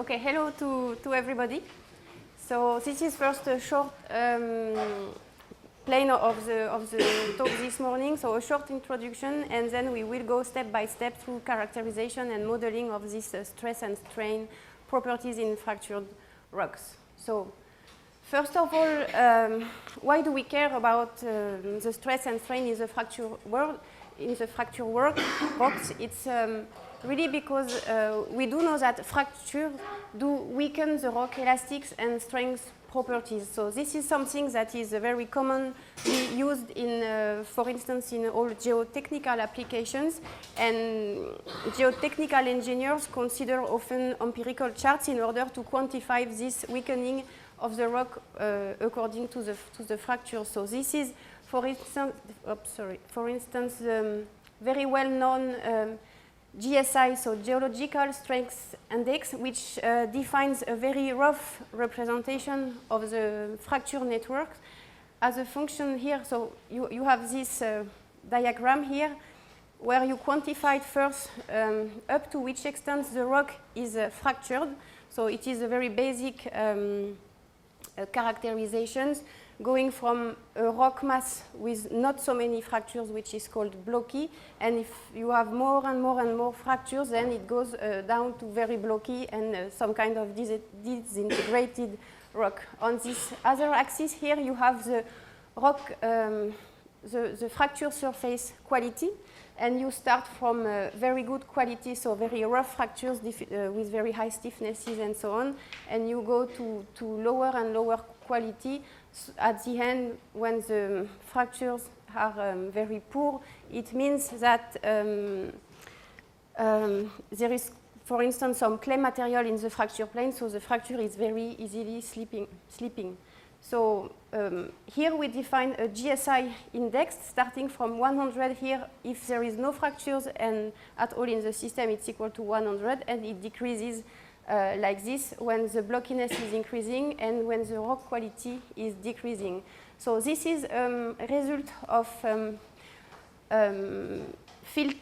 Okay, hello to everybody. So this is first a short plane of the talk this morning. So a short introduction, and then we will go step by step through characterization and modeling of these stress and strain properties in fractured rocks. So first of all, why do we care about the stress and strain in the fracture world? In the fracture rocks, it's really because we do know that fractures do weaken the rock elastics and strength properties. So this is something that is very commonly used in, for instance, in all geotechnical applications. And geotechnical engineers consider often empirical charts in order to quantify this weakening of the rock according to the fracture. So this is, for instance, very well-known GSI, so Geological Strength Index, which defines a very rough representation of the fracture network as a function here. So you have this diagram here where you quantified first up to which extent the rock is fractured. So it is a very basic characterizations, going from a rock mass with not so many fractures, which is called blocky, and if you have more and more and more fractures, then it goes down to very blocky and some kind of disintegrated rock. On this other axis here, you have the rock, the fracture surface quality, and you start from very good quality, so very rough fractures with very high stiffnesses and so on, and you go to lower and lower quality. At the end, when the fractures are very poor, it means that there is, for instance, some clay material in the fracture plane, so the fracture is very easily slipping. So here we define a GSI index starting from 100 here. If there is no fractures and at all in the system, it's equal to 100, and it decreases like this when the blockiness is increasing and when the rock quality is decreasing. So this is a result of field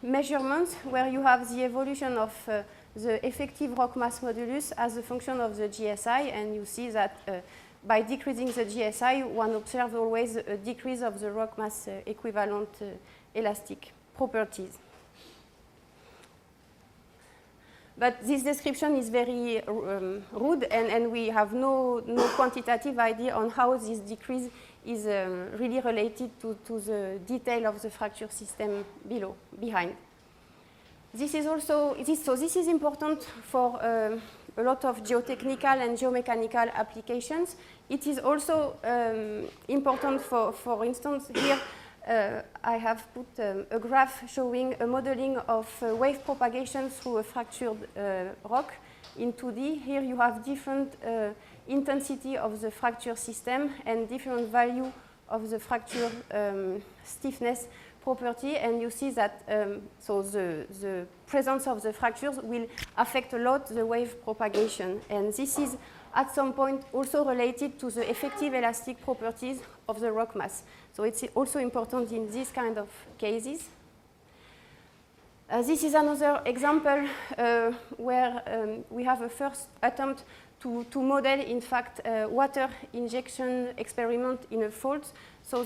measurements where you have the evolution of the effective rock mass modulus as a function of the GSI, and you see that by decreasing the GSI, one observes always a decrease of the rock mass equivalent elastic properties. But this description is very rude, and we have no quantitative idea on how this decrease is really related to the detail of the fracture system behind. This is also, this is important for a lot of geotechnical and geomechanical applications. It is also important for instance, here I have put a graph showing a modeling of wave propagation through a fractured rock in 2D. Here you have different intensity of the fracture system and different value of the fracture stiffness property, and you see that so the presence of the fractures will affect a lot the wave propagation, and this is at some point also related to the effective elastic properties of the rock mass. So it's also important in this kind of cases. This is another example where we have a first attempt to model, in fact, water injection experiment in a fault. So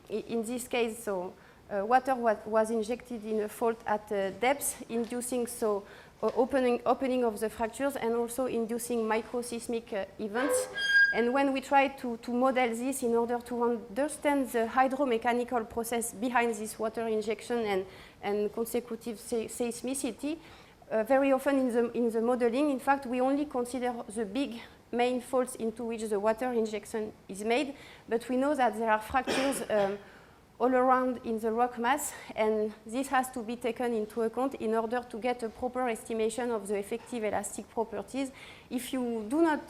in this case, so water was injected in a fault at depth, inducing opening of the fractures and also inducing microseismic events. And when we try to model this in order to understand the hydromechanical process behind this water injection and consecutive seismicity, very often in the modeling, in fact, we only consider the big main faults into which the water injection is made, but we know that there are fractures all around in the rock mass, and this has to be taken into account in order to get a proper estimation of the effective elastic properties. If you do not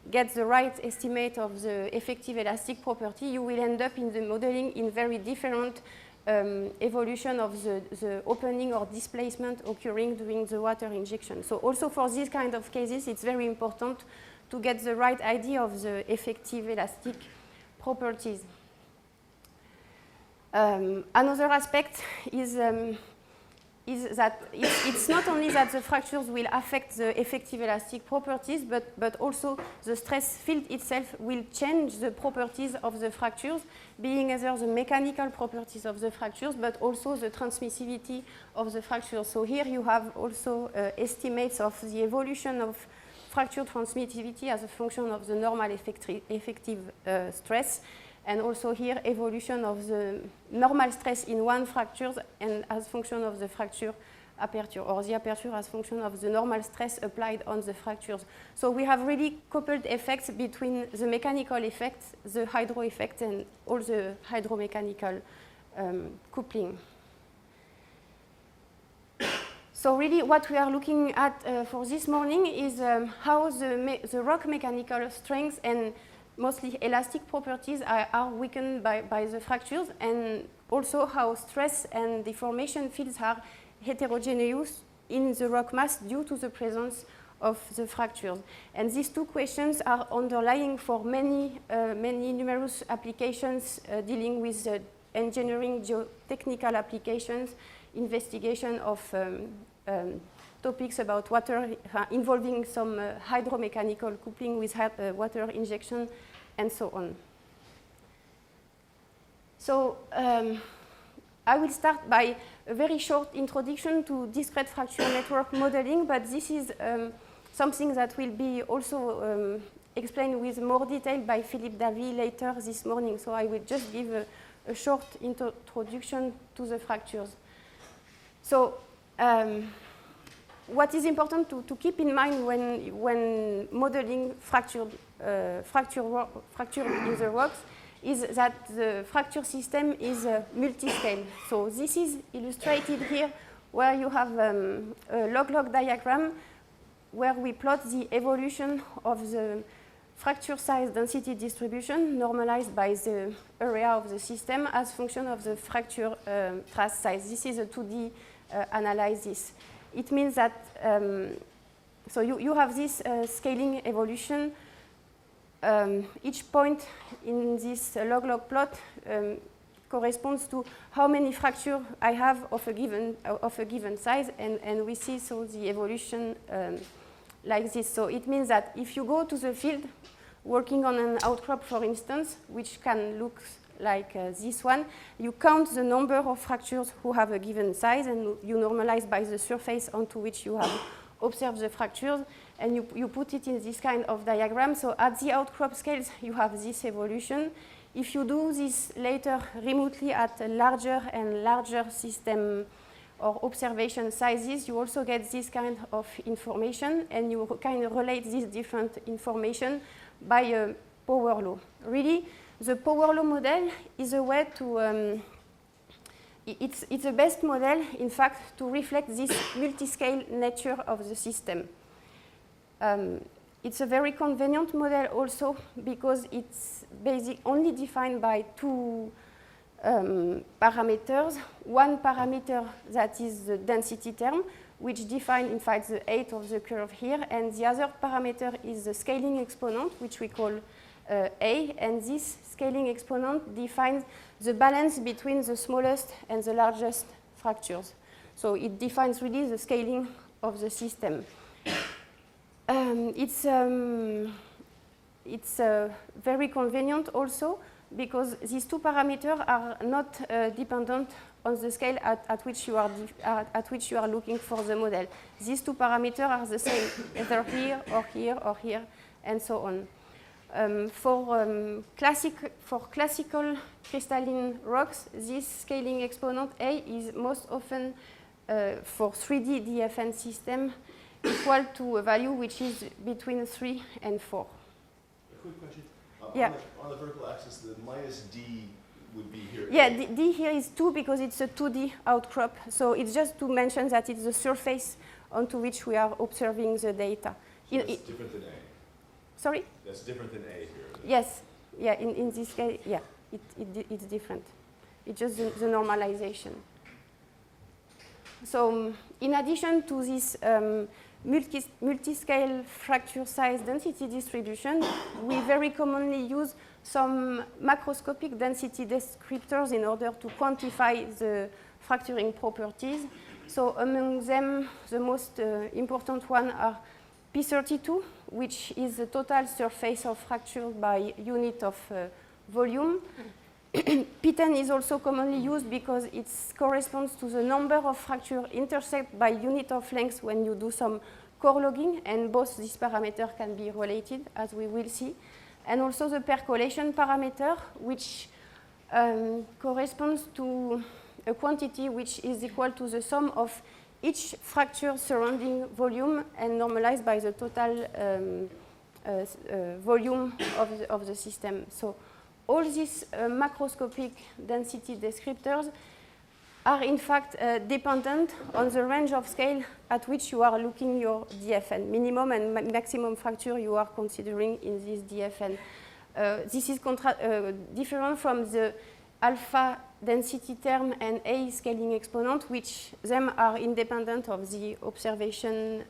get the right estimate of the effective elastic property, you will end up in the modeling in very different evolution of the opening or displacement occurring during the water injection. So also for these kind of cases, it's very important to get the right idea of the effective elastic properties. Another aspect is is that it's not only that the fractures will affect the effective elastic properties, but also the stress field itself will change the properties of the fractures, being either the mechanical properties of the fractures, but also the transmissivity of the fractures. So here you have also estimates of the evolution of fracture transmittivity as a function of the normal effective stress. And also here, evolution of the normal stress in one fracture and as function of the fracture aperture, or the aperture as function of the normal stress applied on the fractures. So we have really coupled effects between the mechanical effects, the hydro effect, and all the hydromechanical coupling. So really what we are looking at for this morning is how the rock mechanical strength and mostly elastic properties are weakened by the fractures, and also how stress and deformation fields are heterogeneous in the rock mass due to the presence of the fractures. And these two questions are underlying for many numerous applications dealing with engineering, geotechnical applications, investigation of topics about water involving some hydromechanical coupling with water injection and so on. So I will start by a very short introduction to discrete fracture network modeling, but this is something that will be also explained with more detail by Philippe Davy later this morning. So I will just give a short introduction to the fractures. So what is important to keep in mind when modeling fracture in the rocks is that the fracture system is multi-scale. So this is illustrated here where you have a log-log diagram where we plot the evolution of the fracture size density distribution normalized by the area of the system as function of the fracture trace size. This is a 2D analysis. It means that, so you have this scaling evolution. Each point in this log-log plot corresponds to how many fractures I have of a given size, and we see so the evolution like this. So it means that if you go to the field working on an outcrop, for instance, which can look like this one, you count the number of fractures who have a given size, and you normalize by the surface onto which you have observed the fractures, and you put it in this kind of diagram. So at the outcrop scales, you have this evolution. If you do this later remotely at a larger and larger system or observation sizes, you also get this kind of information, and you kind of relate this different information by a power law. Really, the power law model is a way to, it's the best model, in fact, to reflect this multi-scale nature of the system. It's a very convenient model also because it's only defined by two parameters. One parameter that is the density term, which defines, in fact, the height of the curve here, and the other parameter is the scaling exponent, which we call A, and this scaling exponent defines the balance between the smallest and the largest fractures. So it defines really the scaling of the system. It's very convenient also because these two parameters are not dependent on the scale at which you are looking for the model. These two parameters are the same either here or here or here, and so on. For classical crystalline rocks, this scaling exponent A is most often for 3D DFN system equal to a value which is between 3 and 4. A quick question. Yeah. On the vertical axis, the minus D would be here. Yeah, D here is 2 because it's a 2D outcrop. So it's just to mention that it's the surface onto which we are observing the data. So that's different than A. Sorry? That's different than A here. Yes. Yeah, in this case, yeah, it's different. It's just the normalization. So in addition to this multi-scale fracture size density distribution, we very commonly use some macroscopic density descriptors in order to quantify the fracturing properties. So among them, the most important one are P32, which is the total surface of fracture by unit of volume. P10 is also commonly used because it corresponds to the number of fractures intersect by unit of length when you do some core logging, and both these parameters can be related, as we will see. And also the percolation parameter, which corresponds to a quantity which is equal to the sum of each fracture surrounding volume and normalized by the total volume of the system. So all these macroscopic density descriptors are in fact dependent on the range of scale at which you are looking your DFN. Minimum and maximum fracture you are considering in this DFN. This is different from the alpha density term and A scaling exponent, which them are independent of the observation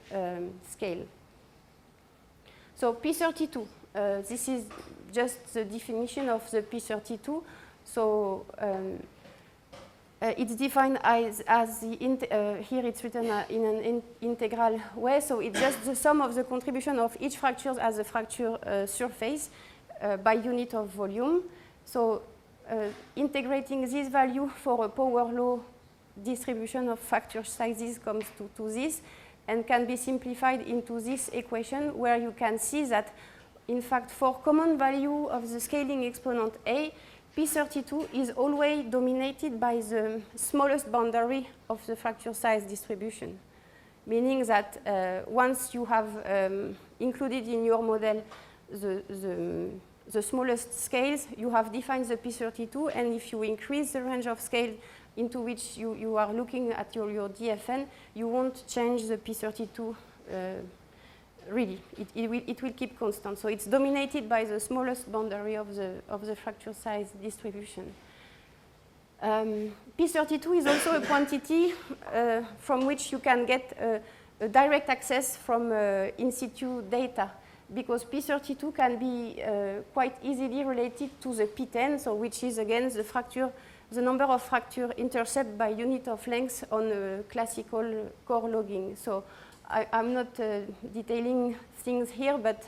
scale. So P32, this is just the definition of the P32. So it's defined as the, here it's written in an integral way, so it's just the sum of the contribution of each fracture as a fracture surface by unit of volume. So integrating this value for a power law distribution of fracture sizes comes to this, and can be simplified into this equation, where you can see that, in fact, for common value of the scaling exponent A, P32 is always dominated by the smallest boundary of the fracture size distribution, meaning that once you have included in your model the smallest scales, you have defined the P32, and if you increase the range of scale into which you are looking at your DFN, you won't change the P32 really. It will keep constant. So it's dominated by the smallest boundary of the fracture size distribution. P32 is also a quantity from which you can get a direct access from in situ data, because P32 can be quite easily related to the P10, so which is again the number of fracture intercept by unit of length on classical core logging. So I'm not detailing things here, but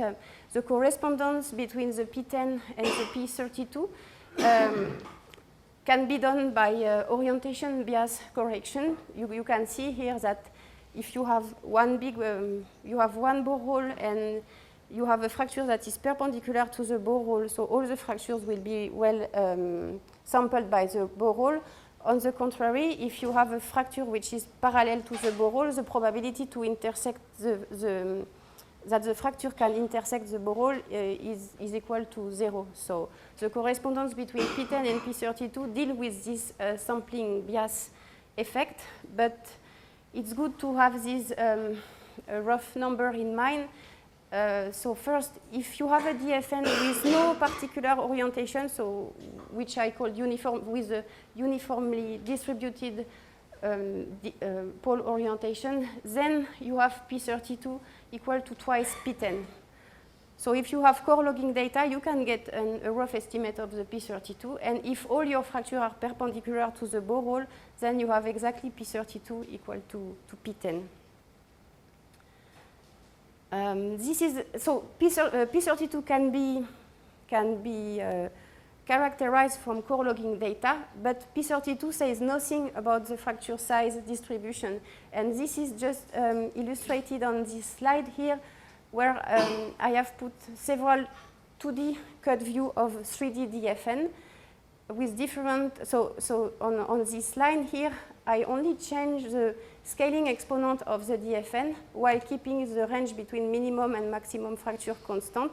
the correspondence between the P10 and the P32 can be done by orientation bias correction. You can see here that if you have one you have one borehole and you have a fracture that is perpendicular to the borehole, so all the fractures will be well sampled by the borehole. On the contrary, if you have a fracture which is parallel to the borehole, the probability to intersect that the fracture can intersect the borehole is equal to 0. So the correspondence between P10 and P32 deal with this sampling bias effect, but it's good to have this rough number in mind. So first, if you have a DFN with no particular orientation, so which I call uniform, with a uniformly distributed pole orientation, then you have P32 equal to twice P10. So if you have core logging data, you can get a rough estimate of the P32, and if all your fractures are perpendicular to the borehole, then you have exactly P32 equal to P10. So P32 can be characterized from core logging data, but P32 says nothing about the fracture size distribution. And this is just illustrated on this slide here, where I have put several 2D cut view of 3D DFN with different, so on this line here, I only change the scaling exponent of the DFN while keeping the range between minimum and maximum fracture constant.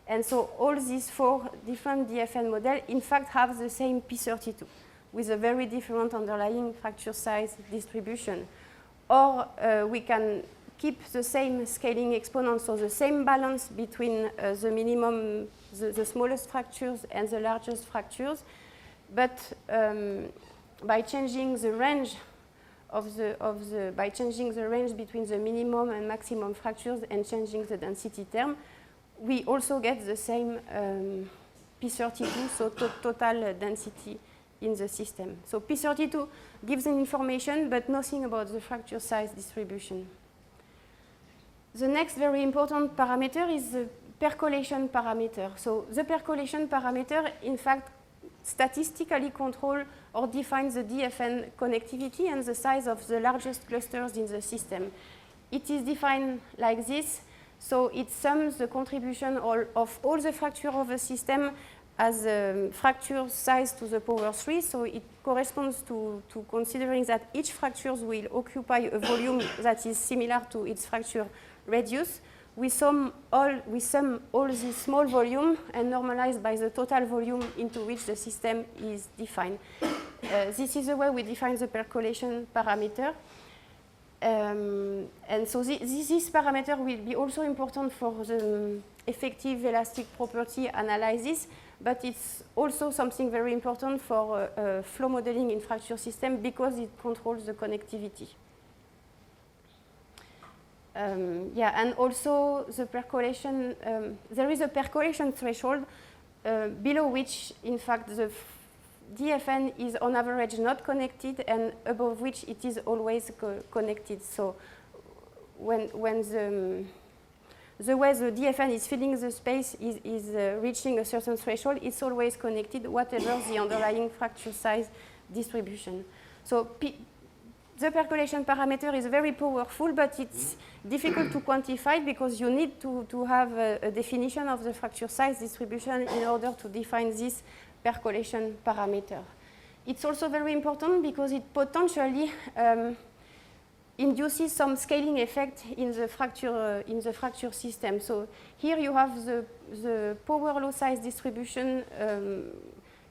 And so all these 4 different DFN models, in fact, have the same P32 with a very different underlying fracture size distribution. Or we can keep the same scaling exponent, so the same balance between the minimum, the smallest fractures and the largest fractures, but by changing the range by changing the range between the minimum and maximum fractures and changing the density term, we also get the same P32, so total density in the system. So P32 gives an information, but nothing about the fracture size distribution. The next very important parameter is the percolation parameter. So the percolation parameter, in fact, statistically control or defines the DFN connectivity and the size of the largest clusters in the system. It is defined like this. So it sums the contribution of all the fracture of the system as a fracture size to the power 3. So it corresponds to considering that each fracture will occupy a volume that is similar to its fracture radius. We sum all this small volume and normalize by the total volume into which the system is defined. This is the way we define the percolation parameter. And so this parameter will be also important for the effective elastic property analysis, but it's also something very important for flow modeling in fracture system because it controls the connectivity. And also the percolation, there is a percolation threshold below which, in fact, the DFN is on average not connected and above which it is always connected. So when the way the DFN is filling the space is reaching a certain threshold, it's always connected, whatever the underlying fracture size distribution. So the percolation parameter is very powerful, but it's difficult to quantify because you need to have a definition of the fracture size distribution in order to define this percolation parameter. It's also very important because it potentially induces some scaling effect in the fracture system. So here you have the power law size distribution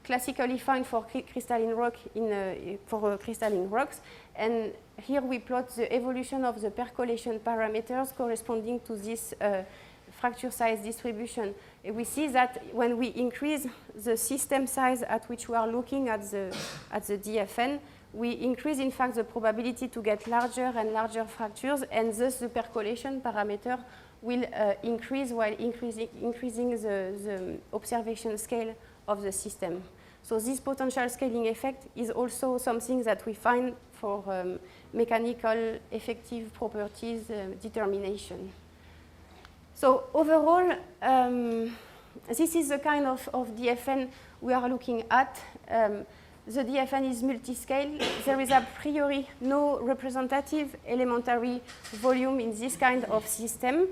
classically found for crystalline rock for crystalline rocks, and here we plot the evolution of the percolation parameters corresponding to this fracture size distribution. We see that when we increase the system size at which we are looking at the DFN, we increase, in fact, the probability to get larger and larger fractures, and thus the percolation parameter will increase while increasing the observation scale of the system. So this potential scaling effect is also something that we find for mechanical effective properties determination. So overall, this is the kind of DFN we are looking at. The DFN is multi-scale. There is a priori no representative elementary volume in this kind of system.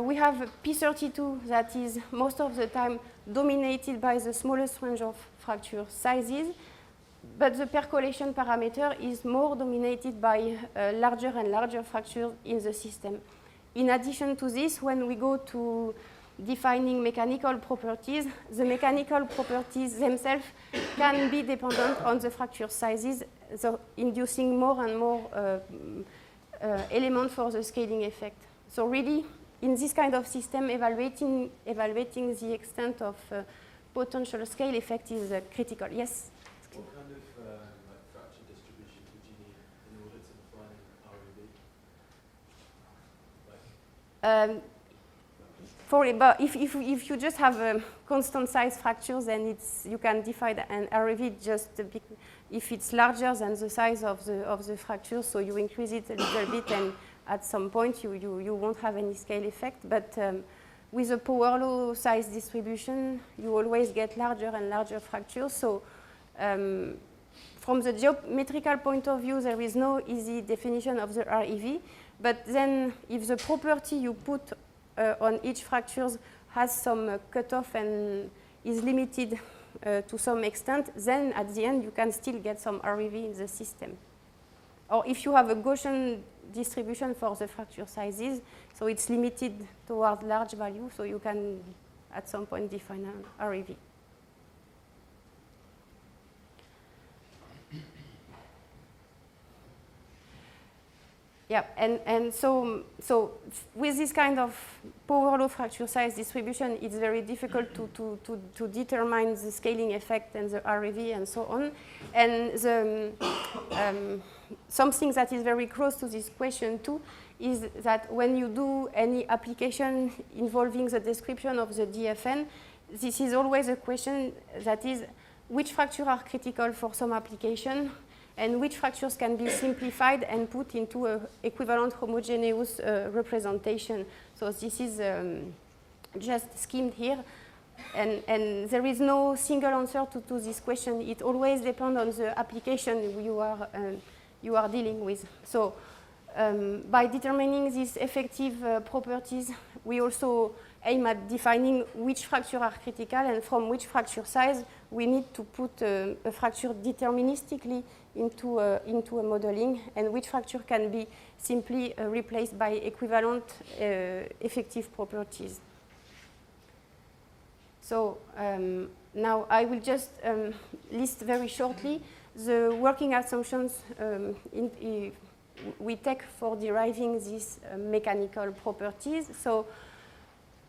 We have P32 that is most of the time dominated by the smallest range of fracture sizes, but the percolation parameter is more dominated by larger and larger fractures in the system. In addition to this, when we go to defining mechanical properties, the mechanical properties themselves can be dependent on the fracture sizes, so inducing more and more elements for the scaling effect. So really, in this kind of system, evaluating the extent of potential scale effect is critical. Yes? What kind of fracture distribution would you need in order to define an REV? But if you just have constant size fractures, then you can define an REV just if it's larger than the size of the fracture, so you increase it a little bit, and at some point you won't have any scale effect. But with a power law size distribution, you always get larger and larger fractures. So from the geometrical point of view, there is no easy definition of the REV. But then if the property you put on each fracture has some cutoff and is limited to some extent, then at the end you can still get some REV in the system. Or if you have a Gaussian distribution for the fracture sizes, so it's limited toward large value, so you can at some point define an REV. Yeah, and so with this kind of power law fracture size distribution, it's very difficult to determine the scaling effect and the REV and so on. And something that is very close to this question too is that when you do any application involving the description of the DFN, this is always a question that is, which fractures are critical for some application, and which fractures can be simplified and put into an equivalent homogeneous representation. So this is just schemed here, and there is no single answer to this question. It always depends on the application you are dealing with. So by determining these effective properties, we also aim at defining which fractures are critical, and from which fracture size we need to put a fracture deterministically into a modeling, and which fracture can be simply replaced by equivalent effective properties. So now I will just list very shortly the working assumptions we take for deriving these mechanical properties. So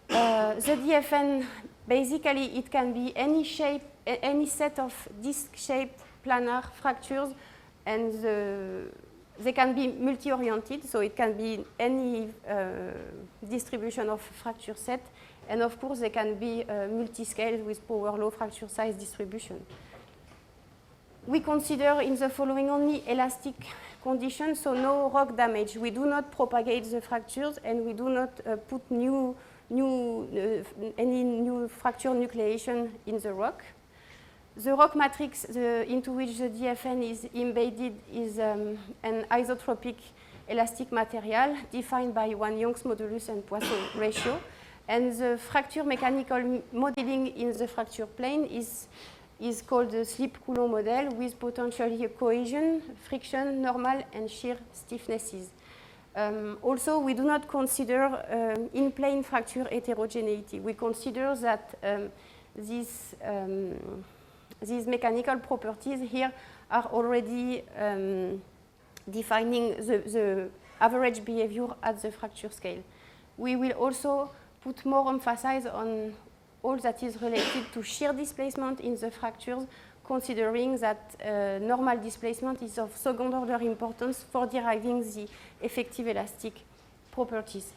the DFN, basically it can be any shape, any set of disc-shaped planar fractures, and they can be multi-oriented, so it can be any distribution of fracture set, and of course they can be multi-scale with power law fracture size distribution. We consider in the following only elastic conditions, so no rock damage. We do not propagate the fractures, and we do not put any new fracture nucleation in the rock. The rock matrix into which the DFN is embedded is an isotropic elastic material defined by one Young's modulus and Poisson ratio. And the fracture mechanical modeling in the fracture plane is called the slip-Coulomb model, with potentially a cohesion, friction, normal, and shear stiffnesses. Also, we do not consider in-plane fracture heterogeneity. We consider that these mechanical properties here are already defining the average behavior at the fracture scale. We will also put more emphasis on all that is related to shear displacement in the fractures, considering that normal displacement is of second-order importance for deriving the effective elastic properties.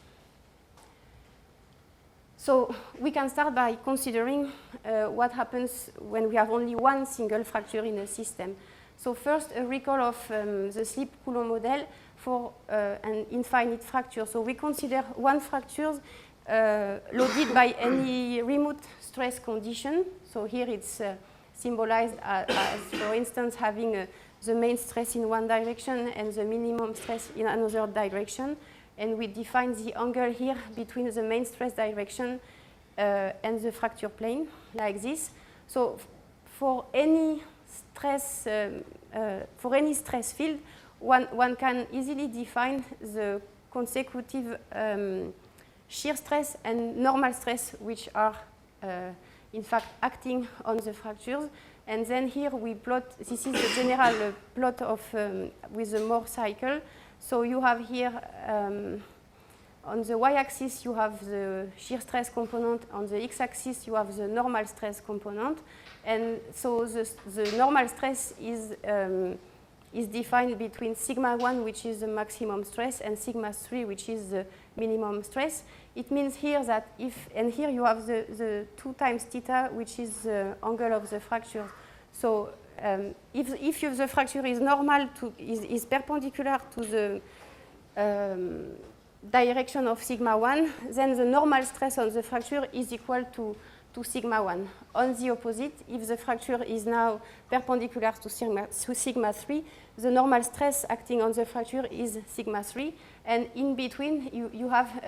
So we can start by considering what happens when we have only one single fracture in a system. So first, a recall of the slip-Coulomb model for an infinite fracture. So we consider one fracture loaded by any remote stress condition. So here it's symbolized as, for instance, having the main stress in one direction and the minimum stress in another direction. And we define the angle here between the main stress direction and the fracture plane, like this. So for any stress field, one can easily define the consecutive shear stress and normal stress, which are in fact acting on the fractures. And then here we plot, this is the general plot of with the Mohr cycle. So you have here, on the y-axis, you have the shear stress component. On the x-axis, you have the normal stress component. And so the normal stress is defined between sigma 1, which is the maximum stress, and sigma 3, which is the minimum stress. It means here that and here you have the 2 times theta, which is the angle of the fracture. So if the fracture is normal, is perpendicular to the direction of sigma 1, then the normal stress on the fracture is equal to sigma 1. On the opposite, if the fracture is now perpendicular to sigma 3, the normal stress acting on the fracture is sigma 3. And in between, you have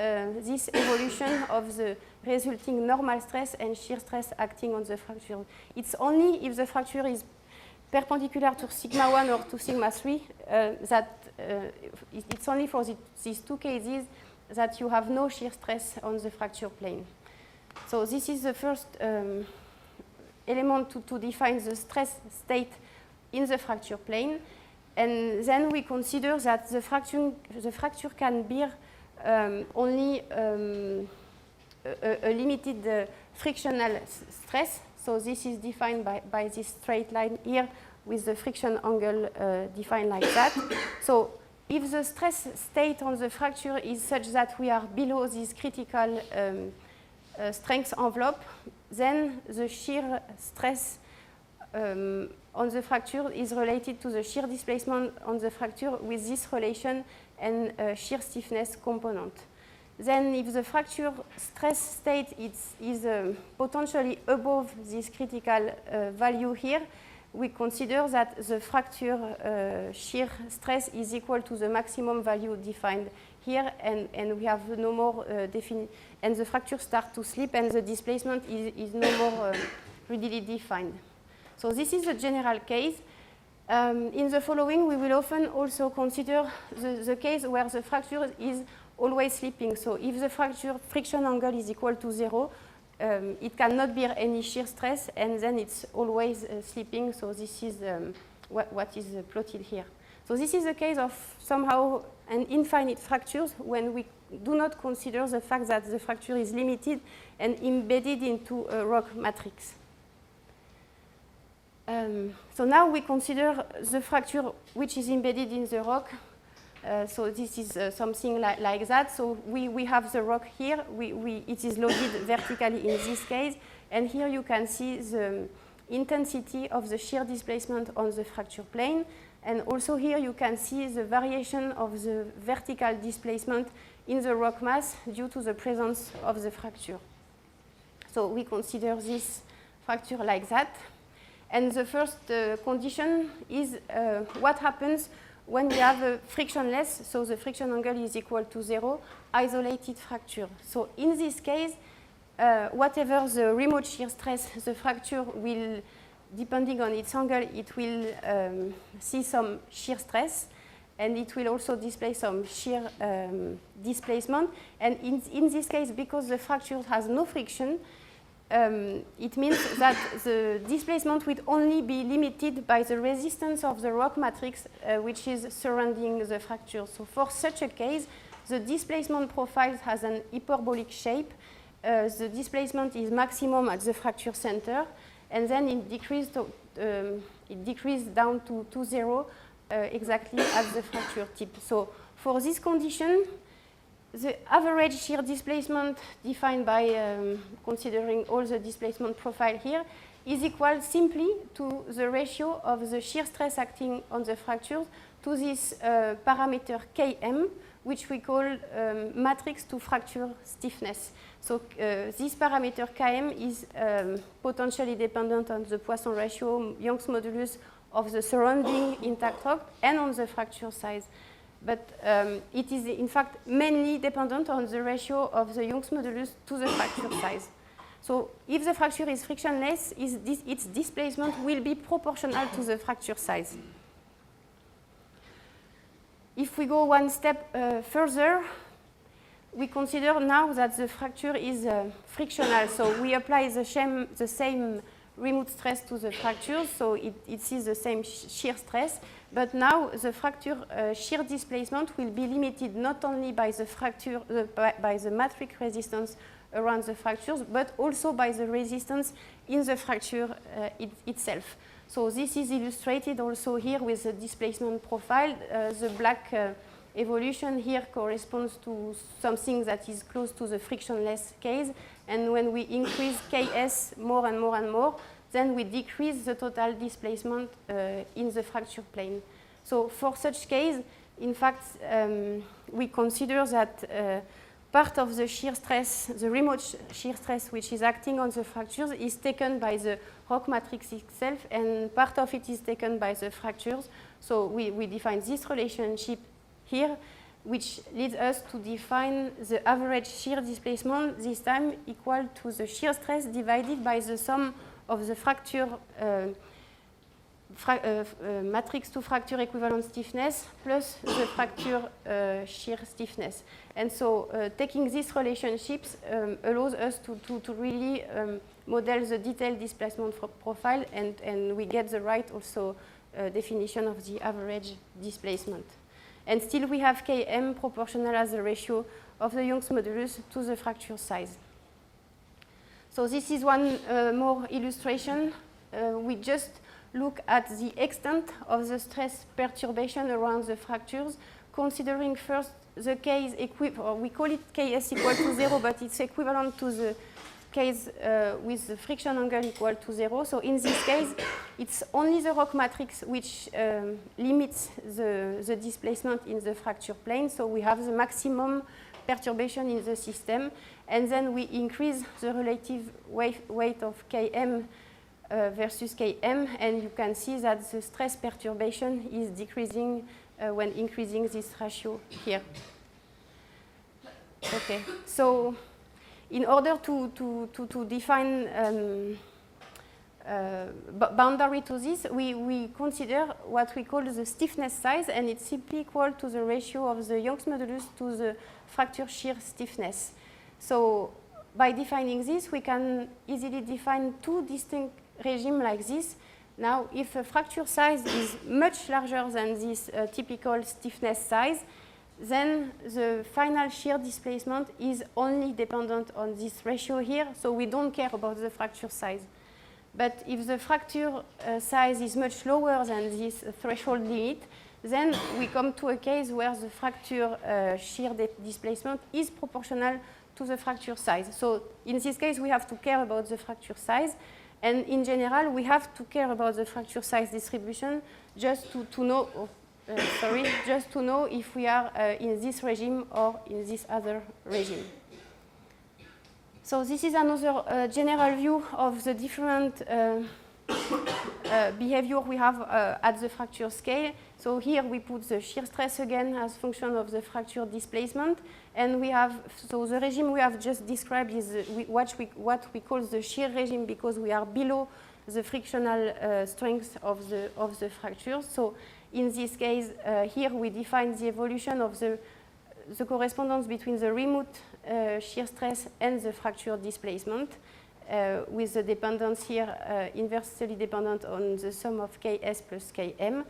this evolution of the resulting normal stress and shear stress acting on the fracture. It's only if the fracture is perpendicular to sigma 1 or to sigma 3 it's only for these 2 cases that you have no shear stress on the fracture plane. So this is the first element to define the stress state in the fracture plane. And then we consider that the fracture can bear only a limited frictional stress. So this is defined by this straight line here with the friction angle defined like that. So if the stress state on the fracture is such that we are below this critical strength envelope, then the shear stress on the fracture is related to the shear displacement on the fracture with this relation and shear stiffness component. Then if the fracture stress state is potentially above this critical value here, we consider that the fracture shear stress is equal to the maximum value defined here, and we have no more and the fracture starts to slip, and the displacement is no more readily defined. So this is the general case. In the following, we will often also consider the case where the fracture is always slipping. So if the fracture friction angle is equal to 0, it cannot bear any shear stress, and then it's always slipping. So this is what is plotted here. So this is the case of somehow an infinite fractures when we do not consider the fact that the fracture is limited and embedded into a rock matrix. So now we consider the fracture which is embedded in the rock. So this is something like that. So we have the rock here. It is loaded vertically in this case. And here you can see the intensity of the shear displacement on the fracture plane. And also here you can see the variation of the vertical displacement in the rock mass due to the presence of the fracture. So we consider this fracture like that. And the first condition is what happens when we have a frictionless, so the friction angle is equal to 0, isolated fracture. So in this case, whatever the remote shear stress, the fracture will, depending on its angle, it will see some shear stress, and it will also display some shear displacement. And in this case, because the fracture has no friction, it means that the displacement will only be limited by the resistance of the rock matrix which is surrounding the fracture. So for such a case, the displacement profile has an hyperbolic shape. The displacement is maximum at the fracture center, and then it decreases down to 0 exactly at the fracture tip. So for this condition, the average shear displacement defined by considering all the displacement profile here is equal simply to the ratio of the shear stress acting on the fractures to this parameter Km, which we call matrix to fracture stiffness. So this parameter Km is potentially dependent on the Poisson ratio, Young's modulus of the surrounding intact rock, and on the fracture size. But it is in fact mainly dependent on the ratio of the Young's modulus to the fracture size. So if the fracture is frictionless, its displacement will be proportional to the fracture size. If we go one step further, we consider now that the fracture is frictional. So we apply the same remote stress to the fracture, so it sees the same shear stress. But now the fracture shear displacement will be limited not only by the fracture, by the matrix resistance around the fractures, but also by the resistance in the fracture itself. So this is illustrated also here with the displacement profile. The black evolution here corresponds to something that is close to the frictionless case. And when we increase Ks more and more and more, then we decrease the total displacement in the fracture plane. So for such case, in fact, we consider that part of the shear stress, the remote shear stress which is acting on the fractures, is taken by the rock matrix itself, and part of it is taken by the fractures. So we define this relationship here, which leads us to define the average shear displacement, this time equal to the shear stress divided by the sum of the fracture matrix to fracture equivalent stiffness plus the fracture shear stiffness. And so taking these relationships allows us to really model the detailed displacement profile, and we get the right also definition of the average displacement. And still we have Km proportional as the ratio of the Young's modulus to the fracture size. So this is one more illustration. We just look at the extent of the stress perturbation around the fractures, considering first the case, or we call it Ks equal to 0, but it's equivalent to the case with the friction angle equal to 0. So in this case, it's only the rock matrix which limits the displacement in the fracture plane. So we have the maximum perturbation in the system, and then we increase the relative weight of Km versus Km, and you can see that the stress perturbation is decreasing when increasing this ratio here. Okay, so in order to define boundary to this, we consider what we call the stiffness size, and it's simply equal to the ratio of the Young's modulus to the fracture shear stiffness. So by defining this, we can easily define two distinct regimes like this. Now, if a fracture size is much larger than this typical stiffness size, then the final shear displacement is only dependent on this ratio here, so we don't care about the fracture size. But if the fracture size is much lower than this threshold limit, then we come to a case where the fracture shear displacement is proportional to the fracture size. So in this case, we have to care about the fracture size. And in general, we have to care about the fracture size distribution just to know, just to know if we are in this regime or in this other regime. So this is another general view of the different behavior we have at the fracture scale. So here we put the shear stress again as function of the fracture displacement, and we have, so the regime we have just described is what we call the shear regime, because we are below the frictional strength of the fracture. So in this case, here we define the evolution of the correspondence between the remote shear stress and the fracture displacement, with the dependence here inversely dependent on the sum of Ks plus Km.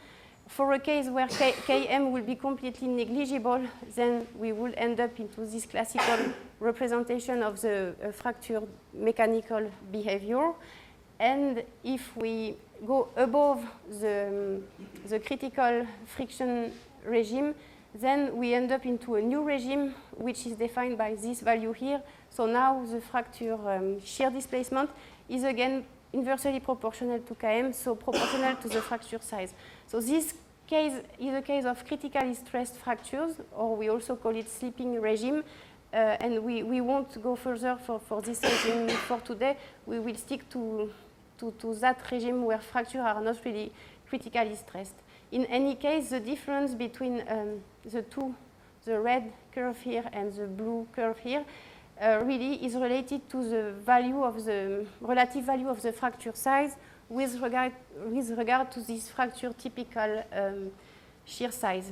For a case where Km will be completely negligible, then we will end up into this classical representation of the fracture mechanical behavior. And if we go above the critical friction regime, then we end up into a new regime, which is defined by this value here. So now the fracture shear displacement is again inversely proportional to Km, so proportional to the fracture size. So this case is a case of critically stressed fractures, or we also call it sleeping regime. And we won't go further for this regime for today. We will stick to that regime where fractures are not really critically stressed. In any case, the difference between the red curve here and the blue curve here, really is related to the value of the relative value of the fracture size with regard to this fracture typical shear size.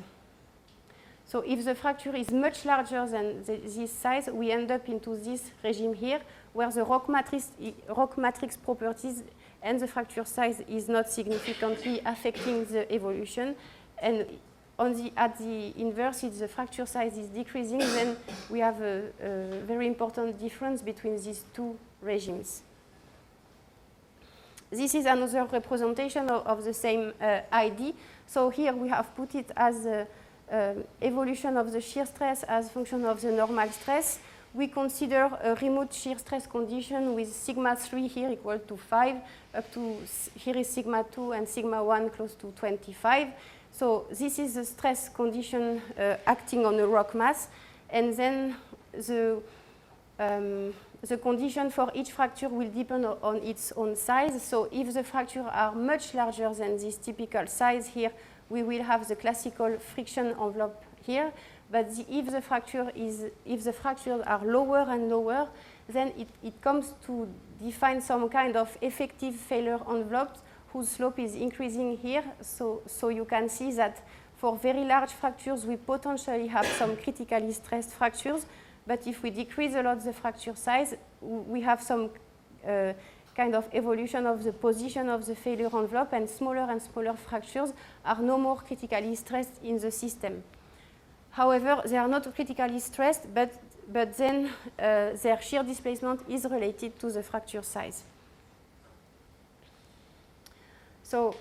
So if the fracture is much larger than this size, we end up into this regime here, where the rock matrix properties and the fracture size is not significantly affecting the evolution. And at the inverse, if the fracture size is decreasing, then we have a very important difference between these two regimes. This is another representation of the same ID. So here we have put it as evolution of the shear stress as function of the normal stress. We consider a remote shear stress condition with sigma 3 here equal to 5, up to here is sigma 2 and sigma 1 close to 25. So this is the stress condition acting on a rock mass, and then the condition for each fracture will depend on its own size. So if the fractures are much larger than this typical size here, we will have the classical friction envelope here. But if the fractures are lower and lower, then it comes to define some kind of effective failure envelope whose slope is increasing here. So you can see that for very large fractures, we potentially have some critically stressed fractures. But if we decrease a lot the fracture size, we have some kind of evolution of the position of the failure envelope, and smaller fractures are no more critically stressed in the system. However, they are not critically stressed, but then their shear displacement is related to the fracture size. So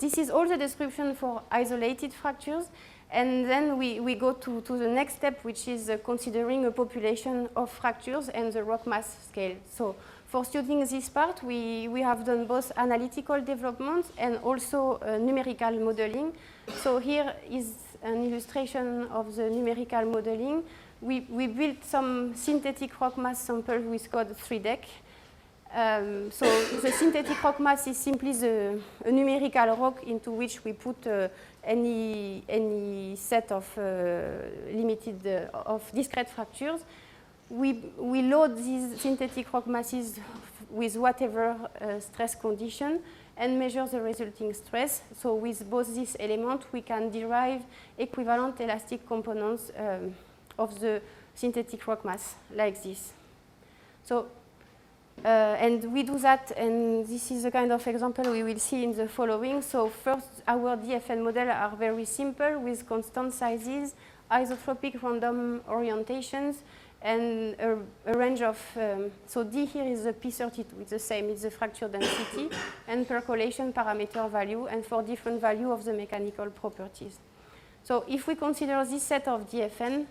this is all the description for isolated fractures. And then we go to the next step, which is considering a population of fractures and the rock mass scale. So for studying this part, we have done both analytical development and also numerical modeling. So here is an illustration of the numerical modeling. We built some synthetic rock mass sample with code 3DEC. So the synthetic rock mass is simply a numerical rock into which we put any set of of discrete fractures. We load these synthetic rock masses with whatever stress condition and measure the resulting stress. So with both these elements, we can derive equivalent elastic components of the synthetic rock mass like this. So and we do that, and this is the kind of example we will see in the following. So first, our DFN model are very simple with constant sizes, isotropic random orientations, and a range of, so D here is the P32, it's the same, it's the fracture density, and percolation parameter value, and for different value of the mechanical properties. So if we consider this set of DFN,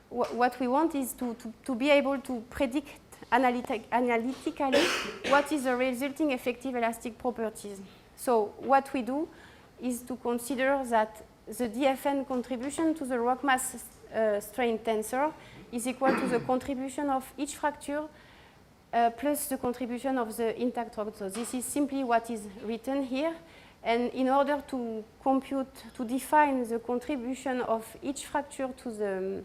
what we want is to be able to predict analytically what is the resulting effective elastic properties. So what we do is to consider that the DFN contribution to the rock mass strain tensor is equal to the contribution of each fracture plus the contribution of the intact rock. So this is simply what is written here. And in order to compute, to define the contribution of each fracture to the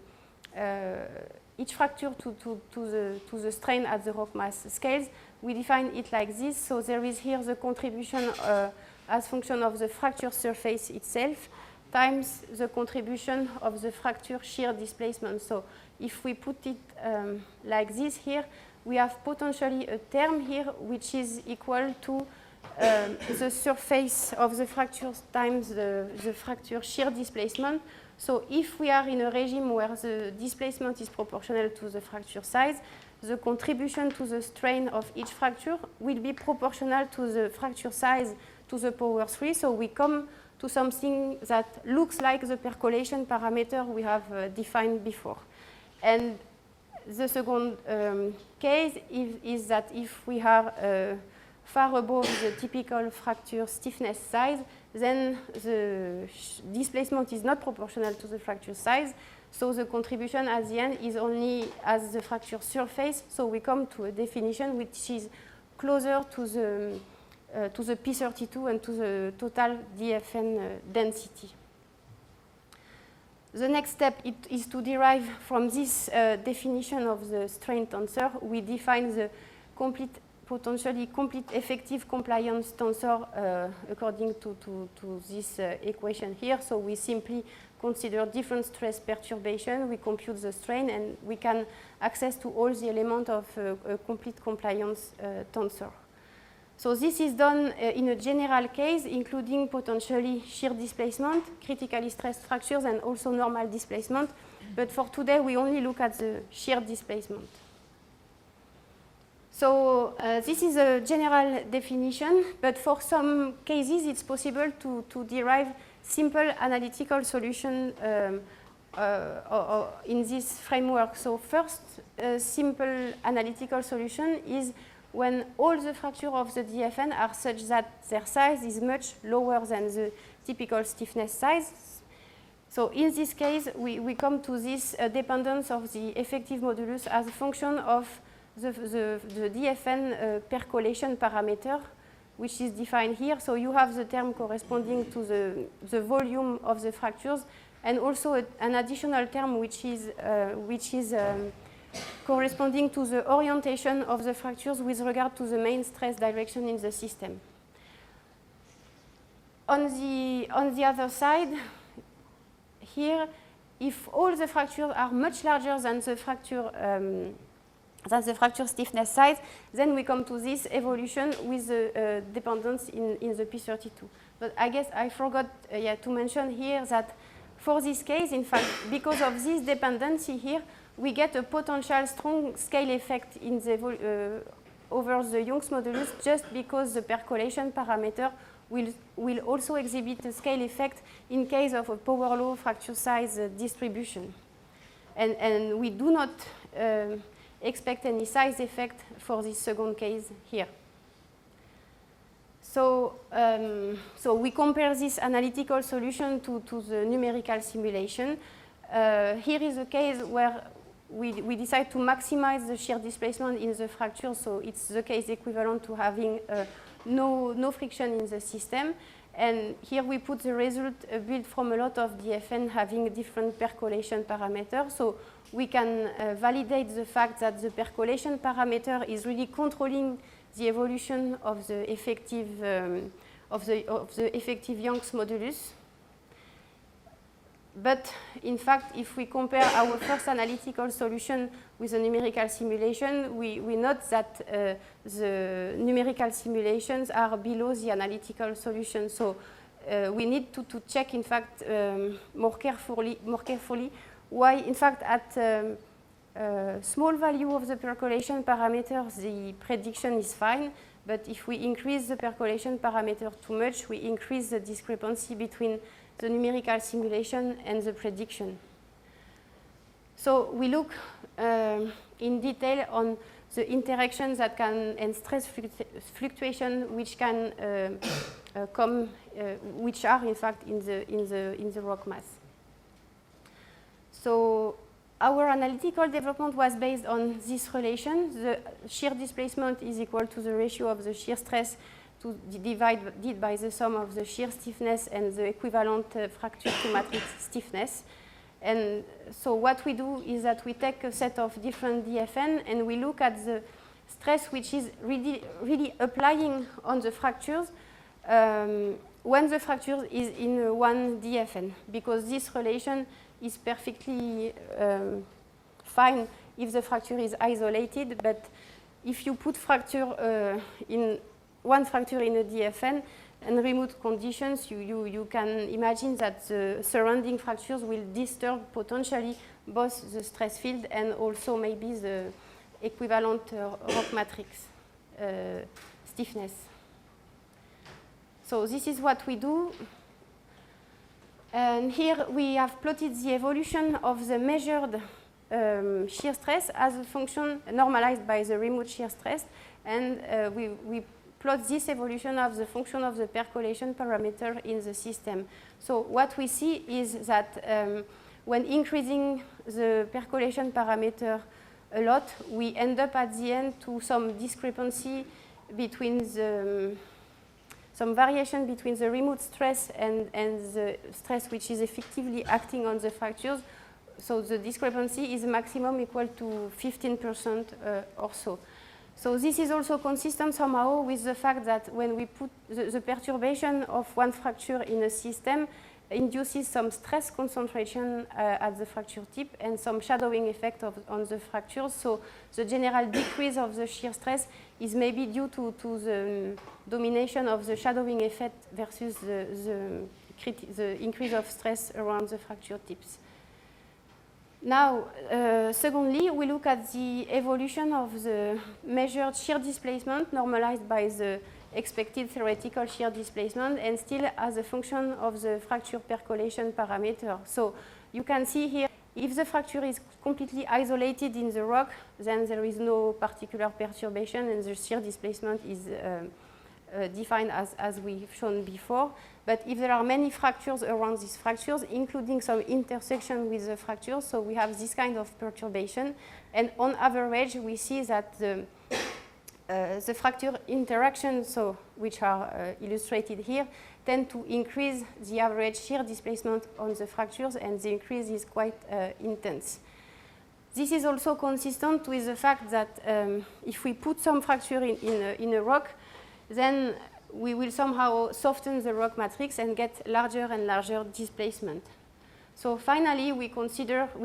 to the strain at the rock mass scales, we define it like this. So there is here the contribution as function of the fracture surface itself times the contribution of the fracture shear displacement. So if we put it like this here, we have potentially a term here which is equal to the surface of the fracture times the fracture shear displacement. So if we are in a regime where the displacement is proportional to the fracture size, the contribution to the strain of each fracture will be proportional to the fracture size to the power 3. So we come to something that looks like the percolation parameter we have defined before. And the second case is that if we are far above the typical fracture stiffness size, then the displacement is not proportional to the fracture size. So the contribution at the end is only as the fracture surface. So we come to a definition which is closer to the P32 and to the total DFN density. The next step is to derive from this definition of the strain tensor. We define the potentially complete effective compliance tensor according to this equation here. So we simply consider different stress perturbation, we compute the strain, and we can access to all the elements of a complete compliance tensor. So this is done in a general case, including potentially shear displacement, critically stressed fractures, and also normal displacement. But for today, we only look at the shear displacement. So this is a general definition, but for some cases, it's possible to derive simple analytical solution in this framework. So first, a simple analytical solution is when all the fractures of the DFN are such that their size is much lower than the typical stiffness size. So in this case, we come to this dependence of the effective modulus as a function of the DFN percolation parameter, which is defined here. So you have the term corresponding to the volume of the fractures, and also an additional term which is corresponding to the orientation of the fractures with regard to the main stress direction in the system. On the other side, here, if all the fractures are much larger than the fracture stiffness size, then we come to this evolution with the dependence in the P32. But I guess I forgot to mention here that for this case, in fact, because of this dependency here, we get a potential strong scale effect in the over the Young's modulus just because the percolation parameter will also exhibit a scale effect in case of a power law fracture size distribution. And we do not expect any size effect for this second case here. So, so we compare this analytical solution to the numerical simulation. Here is a case where we decide to maximize the shear displacement in the fracture, so it's the case equivalent to having no friction in the system. And here we put the result built from a lot of DFN having different percolation parameters. So we can validate the fact that the percolation parameter is really controlling the evolution of the effective Young's modulus. But in fact, if we compare our first analytical solution with a numerical simulation, we note that the numerical simulations are below the analytical solution. So we need to check, in fact, more carefully why, in fact, at small value of the percolation parameter, the prediction is fine. But if we increase the percolation parameter too much, we increase the discrepancy between the numerical simulation and the prediction. So we look in detail on the interactions that can, and stress fluctuation which can which are in fact in the rock mass. So our analytical development was based on this relation. The shear displacement is equal to the ratio of the shear stress divided by the sum of the shear stiffness and the equivalent fracture to matrix stiffness. And so what we do is that we take a set of different DFN and we look at the stress which is really applying on the fractures when the fracture is in one DFN, because this relation is perfectly fine if the fracture is isolated, but if you put fracture in one fracture in a DFN and remote conditions, you can imagine that the surrounding fractures will disturb potentially both the stress field and also maybe the equivalent rock matrix stiffness. So this is what we do. And here we have plotted the evolution of the measured shear stress as a function normalized by the remote shear stress. And we plot this evolution of the function of the percolation parameter in the system. So what we see is that when increasing the percolation parameter a lot, we end up at the end to some discrepancy between some variation between the remote stress and the stress which is effectively acting on the fractures. So the discrepancy is maximum equal to 15% or so. So this is also consistent somehow with the fact that when we put the perturbation of one fracture in a system induces some stress concentration at the fracture tip and some shadowing effect on the fractures. So the general decrease of the shear stress is maybe due to the domination of the shadowing effect versus the increase of stress around the fracture tips. Now, secondly, we look at the evolution of the measured shear displacement normalized by the expected theoretical shear displacement and still as a function of the fracture percolation parameter. So you can see here, if the fracture is completely isolated in the rock, then there is no particular perturbation and the shear displacement is defined as we've shown before. But if there are many fractures around these fractures, including some intersection with the fractures, so we have this kind of perturbation. And on average, we see that the fracture interactions, so which are illustrated here, tend to increase the average shear displacement on the fractures, and the increase is quite intense. This is also consistent with the fact that if we put some fracture in a rock, then we will somehow soften the rock matrix and get larger and larger displacement. So finally, we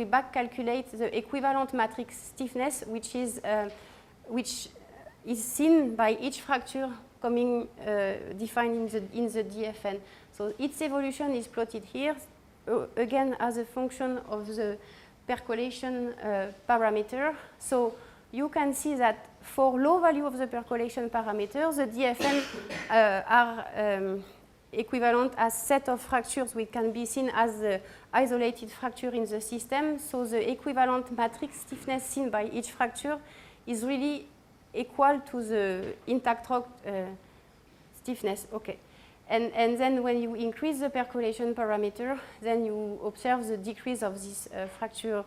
back calculate the equivalent matrix stiffness, which is seen by each fracture coming defined in the DFN. So its evolution is plotted here, again as a function of the percolation parameter. So you can see that for low value of the percolation parameter, the DFN are equivalent as set of fractures which can be seen as the isolated fracture in the system. So the equivalent matrix stiffness seen by each fracture is really equal to the intact rock stiffness. Okay. And then when you increase the percolation parameter, then you observe the decrease of this fracture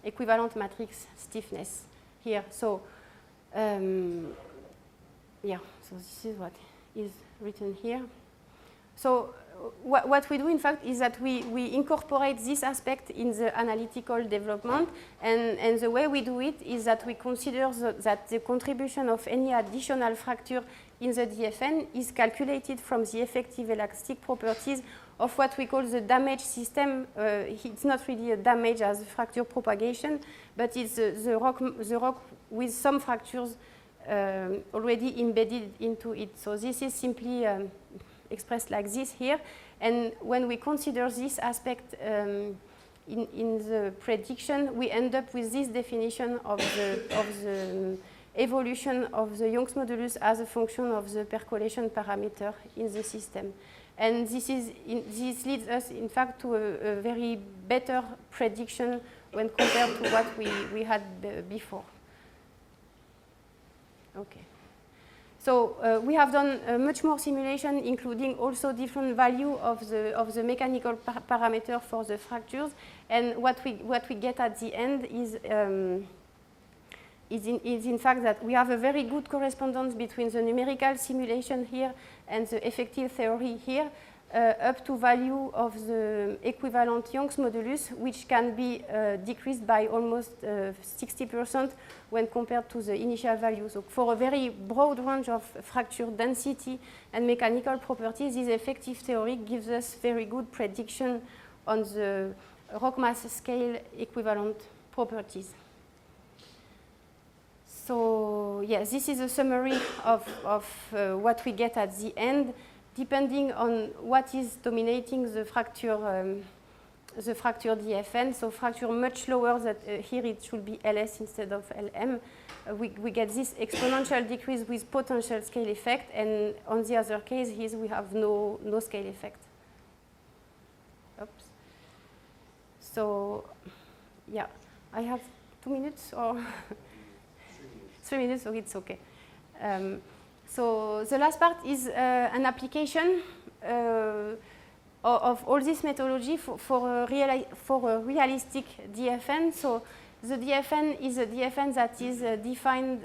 equivalent matrix stiffness here. So yeah, so this is what is written here. So what we do, in fact, is that we incorporate this aspect in the analytical development, and the way we do it is that we consider that the contribution of any additional fracture in the DFN is calculated from the effective elastic properties of what we call the damage system. It's not really a damage as a fracture propagation, but it's the rock with some fractures already embedded into it. So this is simply expressed like this here, and when we consider this aspect in the prediction, we end up with this definition of the evolution of the Young's modulus as a function of the percolation parameter in the system. And this leads us, in fact, to a very better prediction when compared to what we had before. Okay. So we have done much more simulation, including also different value of the mechanical parameter for the fractures. And what we get at the end is in fact that we have a very good correspondence between the numerical simulation here and the effective theory here, up to value of the equivalent Young's modulus, which can be decreased by almost 60% when compared to the initial value. So for a very broad range of fracture density and mechanical properties, this effective theory gives us very good prediction on the rock mass scale equivalent properties. So yes, this is a summary of what we get at the end, depending on what is dominating the fracture DFN. So fracture much lower, that here it should be LS instead of LM. We get this exponential decrease with potential scale effect, and on the other case, here we have no scale effect. Oops. So yeah, I have 2 minutes or 3 minutes, so it's okay. So the last part is an application of all this methodology for a realistic DFN. So the DFN is a DFN that is defined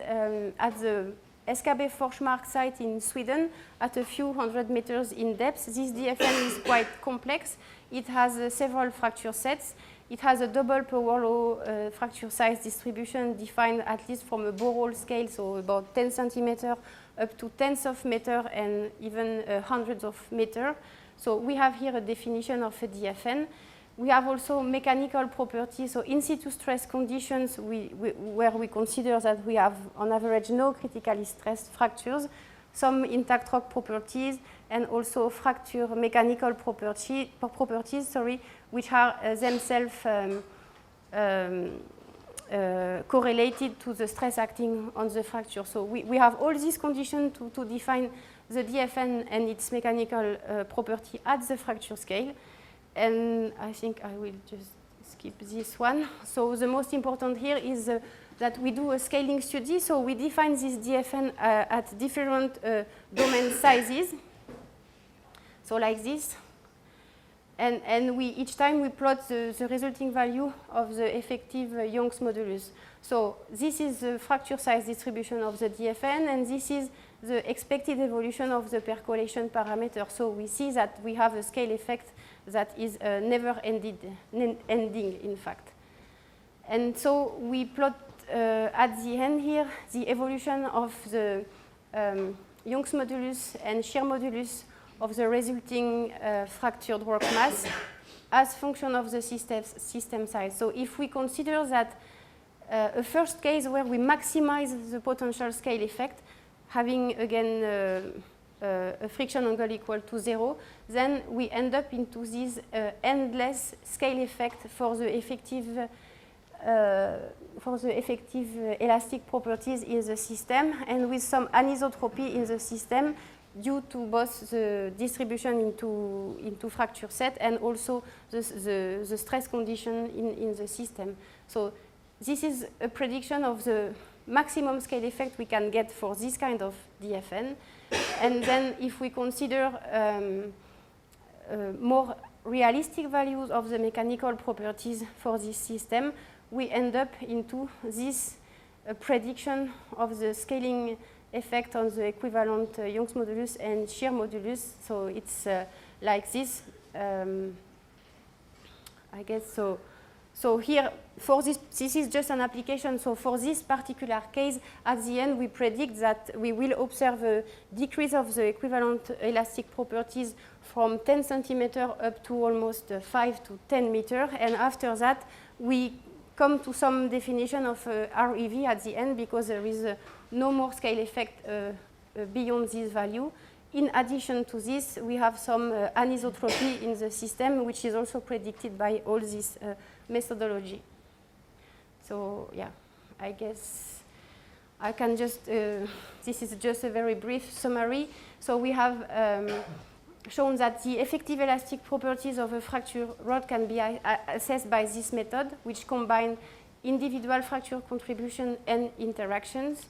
at the SKB Forsmark site in Sweden at a few hundred meters in depth. This DFN is quite complex. It has several fracture sets. It has a double power law fracture size distribution defined at least from a borehole scale, so about 10 centimeters up to tenths of meter and even hundreds of meters. So we have here a definition of a DFN. We have also mechanical properties, so in situ stress conditions where we consider that we have on average no critically stressed fractures, some intact rock properties, and also fracture mechanical properties, which are themselves correlated to the stress acting on the fracture. So we have all these conditions to define the DFN and its mechanical property at the fracture scale. And I think I will just skip this one. So the most important here is that we do a scaling study. So we define this DFN at different domain sizes. So like this. And each time we plot the resulting value of the effective Young's modulus. So this is the fracture size distribution of the DFN, and this is the expected evolution of the percolation parameter. So we see that we have a scale effect that is never ending, in fact. And so we plot at the end here the evolution of the Young's modulus and shear modulus of the resulting fractured rock mass as function of the system size. So if we consider that a first case where we maximize the potential scale effect, having again a friction angle equal to 0, then we end up into this endless scale effect for the effective for the effective elastic properties in the system, and with some anisotropy in the system due to both the distribution into fracture set and also the stress condition in the system. So this is a prediction of the maximum scale effect we can get for this kind of DFN. And then if we consider more realistic values of the mechanical properties for this system, we end up into this prediction of the scaling effect on the equivalent Young's modulus and shear modulus. So it's like this, I guess. So here, for this is just an application. So for this particular case, at the end, we predict that we will observe a decrease of the equivalent elastic properties from 10 centimeters up to almost 5 to 10 meters. And after that, we come to some definition of REV at the end because there is no more scale effect beyond this value. In addition to this, we have some anisotropy in the system, which is also predicted by all this methodology. So yeah, I guess I can just, this is just a very brief summary. So we have shown that the effective elastic properties of a fracture rod can be assessed by this method, which combine individual fracture contribution and interactions.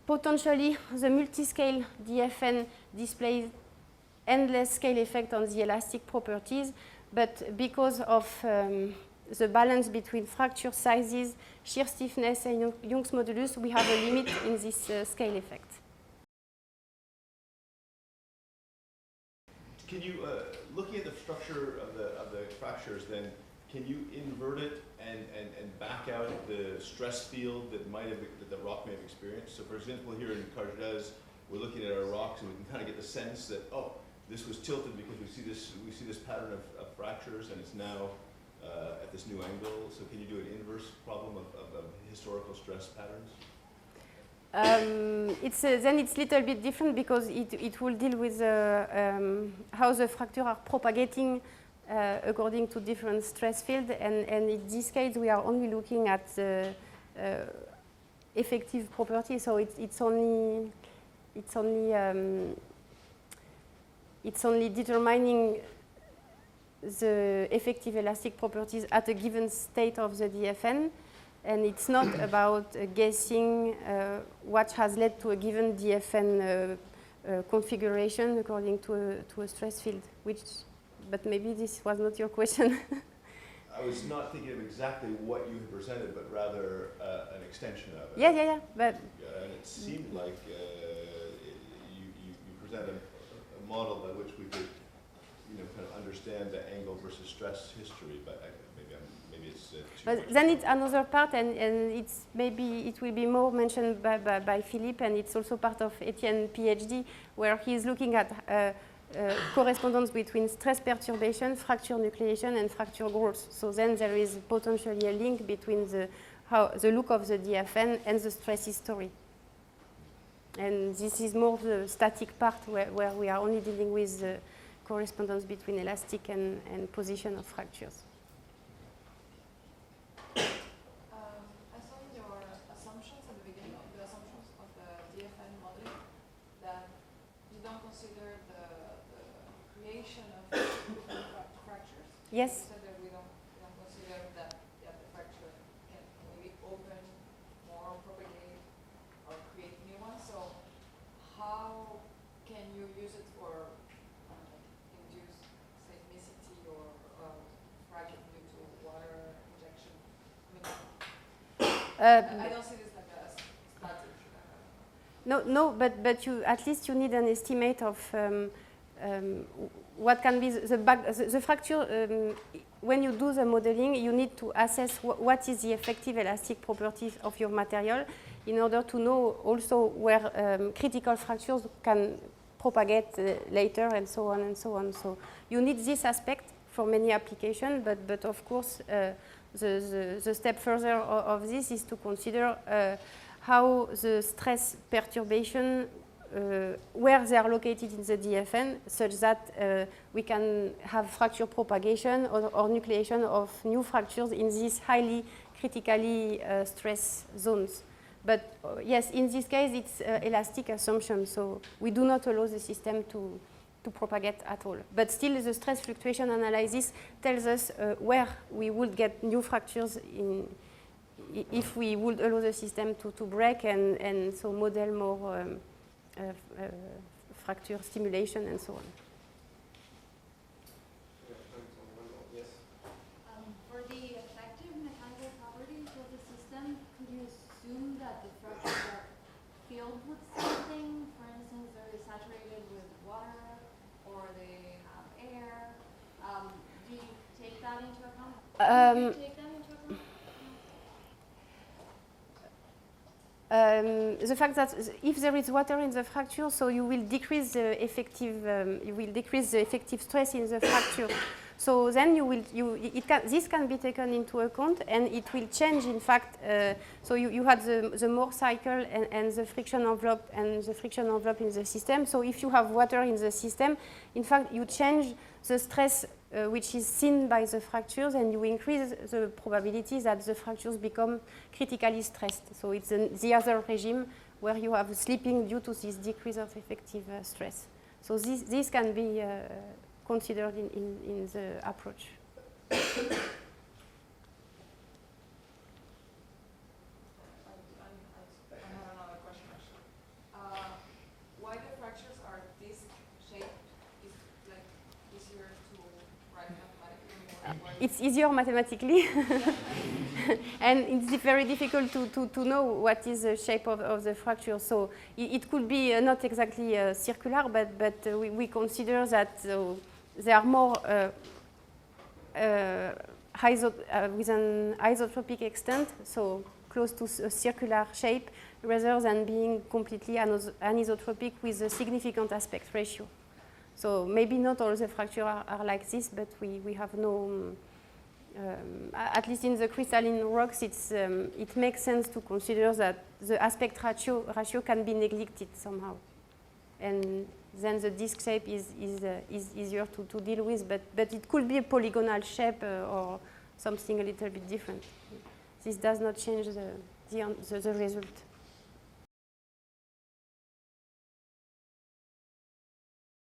Potentially, the multiscale DFN displays endless scale effect on the elastic properties, but because of the balance between fracture sizes, shear stiffness, and Young's modulus, we have a limit in this scale effect. Can you, looking at the structure of the fractures, then, can you invert it and back out the stress field that the rock may have experienced? So, for example, here in Cargèse, we're looking at our rocks and we can kind of get the sense that, oh, this was tilted because we see this pattern of fractures and it's now at this new angle. So, can you do an inverse problem of historical stress patterns? Then it's a little bit different because it will deal with how the fractures are propagating according to different stress field, and in this case we are only looking at the effective property. So it's only determining the effective elastic properties at a given state of the DFN. And it's not about guessing what has led to a given DFN configuration according to a stress field, but maybe this was not your question. I was not thinking of exactly what you had presented, but rather an extension of it. Yeah. But and it seemed like you presented a model by which we could, kind of understand the angle versus stress history, but maybe it's too but much. then it's another part, and it's maybe it will be more mentioned by Philippe, and it's also part of Etienne's PhD, where he is looking at correspondence between stress perturbation, fracture nucleation, and fracture growth. So then there is potentially a link between the look of the DFN and the stress history. And this is more the static part where we are only dealing with the correspondence between elastic and position of fractures. I saw in your assumptions at the beginning of the assumptions of the DFN modeling that you don't consider the creation of fractures. Yes. You said that we don't consider that the fracture can maybe open more, propagate, or create new ones. So how can you use it for induce seismicity or fracture due to water injection? I don't see this like a static. No, but you at least you need an estimate of what can be the fracture. When you do the modeling, you need to assess what is the effective elastic properties of your material in order to know also where critical fractures can propagate later and so on and so on. So you need this aspect for many applications, but of course the step further of this is to consider how the stress perturbation where they are located in the DFN, such that we can have fracture propagation or nucleation of new fractures in these highly critically stressed zones. But yes, in this case, it's elastic assumption, so we do not allow the system to propagate at all. But still, the stress fluctuation analysis tells us where we would get new fractures if we would allow the system to break and so model more fracture stimulation and so on. Yes. For the effective mechanical properties of the system, could you assume that the fractures are filled with something? For instance, they're saturated with water or they have air. Do you take that into account? Do you take them into account? The fact that if there is water in the fracture, so you will decrease the effective stress in the fracture. So then this can be taken into account, and it will change. In fact, so you had the Mohr cycle and the friction envelope in the system. So if you have water in the system, in fact, you change the stress which is seen by the fractures, and you increase the probability that the fractures become critically stressed. So it's the other regime where you have slipping due to this decrease of effective stress. So this can be considered in the approach. I have another question actually. Why the fractures are disc shaped is like easier to write mathematically? It's easier mathematically, and it's very difficult to know what is the shape of the fracture. So it could be not exactly circular, but we consider that they are more with an isotropic extent, so close to a circular shape, rather than being completely anisotropic with a significant aspect ratio. So maybe not all the fractures are like this, but we have no, at least in the crystalline rocks, it makes sense to consider that the aspect ratio can be neglected somehow. And then the disc shape is easier to deal with, but it could be a polygonal shape or something a little bit different. This does not change the result.